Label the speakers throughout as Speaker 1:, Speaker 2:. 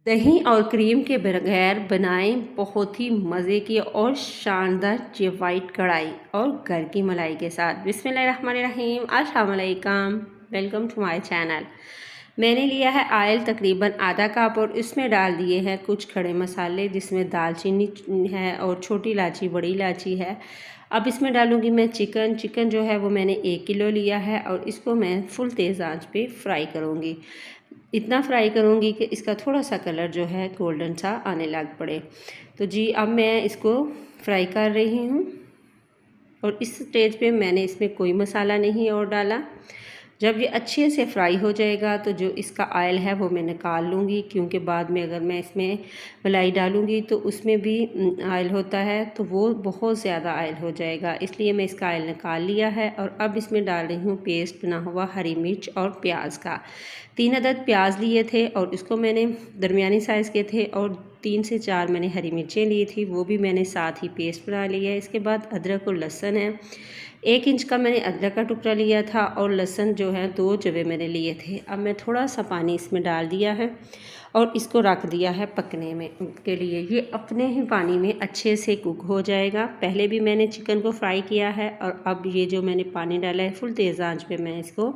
Speaker 1: दही और क्रीम के बगैर बनाएं बहुत ही मज़े की और शानदार ये वाइट कढ़ाई और घर की मलाई के साथ। बिस्मिल्लाहिर्रहमानिर्रहीम, अस्सलाम वालेकुम, वेलकम टू माय चैनल। मैंने लिया है आयल तकरीबन आधा कप और इसमें डाल दिए हैं कुछ खड़े मसाले, जिसमें दालचीनी है और छोटी इलायची, बड़ी इलायची है। अब इसमें डालूंगी मैं चिकन जो है वो मैंने 1 किलो लिया है और इसको मैं फुल तेज़ आंच पे फ्राई करूँगी। इतना फ्राई करूँगी कि इसका थोड़ा सा कलर जो है गोल्डन सा आने लग पड़े। तो जी अब मैं इसको फ्राई कर रही हूँ और इस स्टेज पे मैंने इसमें कोई मसाला नहीं और डाला। जब ये अच्छे से फ्राई हो जाएगा तो जो इसका ऑयल है वो मैं निकाल लूँगी, क्योंकि बाद में अगर मैं इसमें मलाई डालूँगी तो उसमें भी ऑयल होता है, तो वो बहुत ज़्यादा ऑयल हो जाएगा, इसलिए मैं इसका ऑयल निकाल लिया है। और अब इसमें डाल रही हूँ पेस्ट बना हुआ हरी मिर्च और प्याज का। 3 अदद प्याज लिए थे और इसको मैंने दरमियानी साइज़ के थे और 3 से 4 मैंने हरी मिर्चें ली थी, वो भी मैंने साथ ही पेस्ट बना लिया है। इसके बाद अदरक और लहसुन है, 1 इंच का मैंने अदरक का टुकड़ा लिया था और लहसुन जो है 2 जवे मैंने लिए थे। अब मैं थोड़ा सा पानी इसमें डाल दिया है और इसको रख दिया है पकने में के लिए। ये अपने ही पानी में अच्छे से कुक हो जाएगा। पहले भी मैंने चिकन को फ्राई किया है और अब ये जो मैंने पानी डाला है फुल तेज़ आंच पे मैं इसको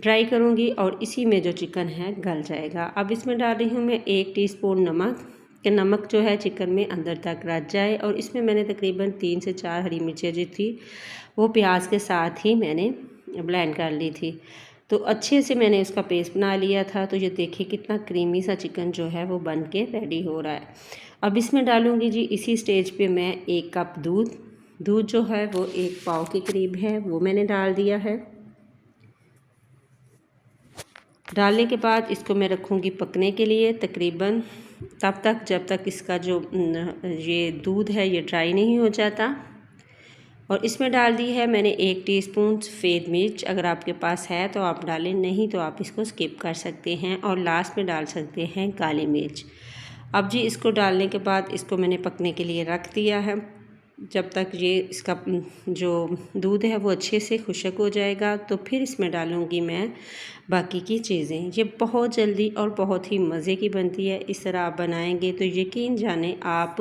Speaker 1: ड्राई करूँगी और इसी में जो चिकन है गल जाएगा। अब इसमें डाल रही हूँ मैं 1 टीस्पून नमक, कि नमक जो है चिकन में अंदर तक रच जाए। और इसमें मैंने तकरीबन 3 से 4 हरी मिर्चें जो थी वो प्याज के साथ ही मैंने ब्लेंड कर ली थी। तो अच्छे से मैंने उसका पेस्ट बना लिया था। तो ये देखिए कितना क्रीमी सा चिकन जो है वो बन के रेडी हो रहा है। अब इसमें डालूँगी जी इसी स्टेज पे मैं 1 कप दूध जो है वो 1 पाव के करीब है, वो मैंने डाल दिया है। डालने के बाद इसको मैं रखूँगी पकने के लिए तकरीबन तब तक जब तक इसका जो ये दूध है ये ड्राई नहीं हो जाता। और इसमें डाल दी है मैंने 1 टीस्पून सफ़ेद मिर्च, अगर आपके पास है तो आप डालें, नहीं तो आप इसको स्किप कर सकते हैं। और लास्ट में डाल सकते हैं काली मिर्च। अब जी इसको डालने के बाद इसको मैंने पकने के लिए रख दिया है जब तक ये इसका जो दूध है वो अच्छे से खुश्क हो जाएगा। तो फिर इसमें डालूँगी मैं बाकी की चीज़ें। ये बहुत जल्दी और बहुत ही मज़े की बनती है। इस तरह आप बनाएंगे तो यकीन जाने आप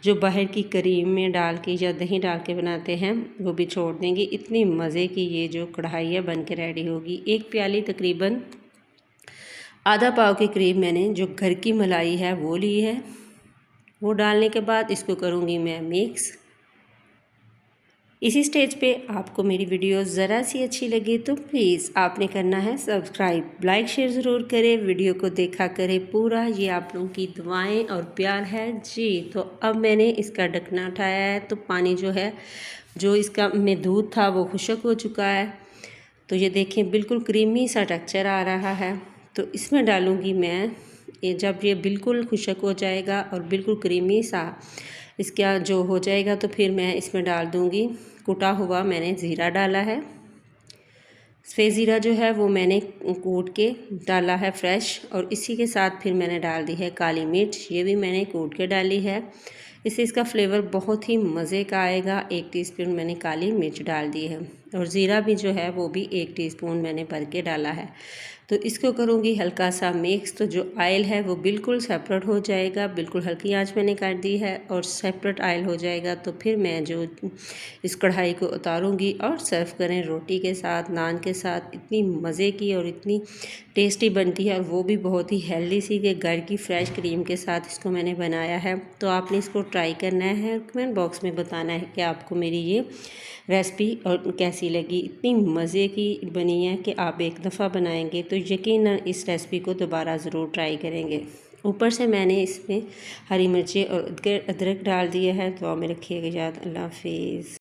Speaker 1: जो बाहर की क्रीम में डाल के या दही डाल के बनाते हैं वो भी छोड़ देंगे। इतनी मज़े की ये जो कढ़ाई है बन के रेडी होगी। 1 प्याली तकरीबन आधा पाव के करीब मैंने जो घर की मलाई है वो ली है। वो डालने के बाद इसको करूँगी मैं मिक्स। इसी स्टेज पे आपको मेरी वीडियो ज़रा सी अच्छी लगे तो प्लीज़ आपने करना है सब्सक्राइब, लाइक शेयर ज़रूर करें, वीडियो को देखा करें पूरा। ये आप लोगों की दुआएं और प्यार है जी। तो अब मैंने इसका ढकना उठाया है तो पानी जो है जो इसका में दूध था वो खुश्क हो चुका है। तो ये देखें बिल्कुल क्रीमी सा टेक्सचर आ रहा है। तो इसमें डालूँगी मैं जब ये बिल्कुल खुश्क हो जाएगा और बिल्कुल क्रीमी सा इसका जो हो जाएगा तो फिर मैं इसमें डाल दूँगी कुटा हुआ मैंने ज़ीरा डाला है। सफ़ेद ज़ीरा जो है वो मैंने कूट के डाला है फ्रेश। और इसी के साथ फिर मैंने डाल दी है काली मिर्च, ये भी मैंने कूट के डाली है। इससे इसका फ्लेवर बहुत ही मज़े का आएगा। 1 टीस्पून मैंने काली मिर्च डाल दी है और ज़ीरा भी जो है वो भी 1 टीस्पून मैंने भर के डाला है। तो इसको करूँगी हल्का सा मिक्स। तो जो ऑयल है वो बिल्कुल सेपरेट हो जाएगा, बिल्कुल हल्की आंच मैंने कर दी है और सेपरेट ऑयल हो जाएगा तो फिर मैं जो इस कढ़ाई को उतारूँगी और सर्व करें रोटी के साथ, नान के साथ। इतनी मज़े की और इतनी टेस्टी बनती है और वो भी बहुत ही हेल्दी सी कि घर की फ्रेश क्रीम के साथ इसको मैंने बनाया है। तो आपने इसको ट्राई करना है, कमेंट बॉक्स में बताना है कि आपको मेरी ये रेसिपी और कैसी लगी। इतनी मज़े की बनी है कि आप एक दफ़ा बनाएंगे तो यकीनन इस रेसिपी को दोबारा ज़रूर ट्राई करेंगे। ऊपर से मैंने इसमें हरी मिर्ची और अदरक डाल दिया है। दुआ में रखिएगा याद। अल्लाह हाफिज़।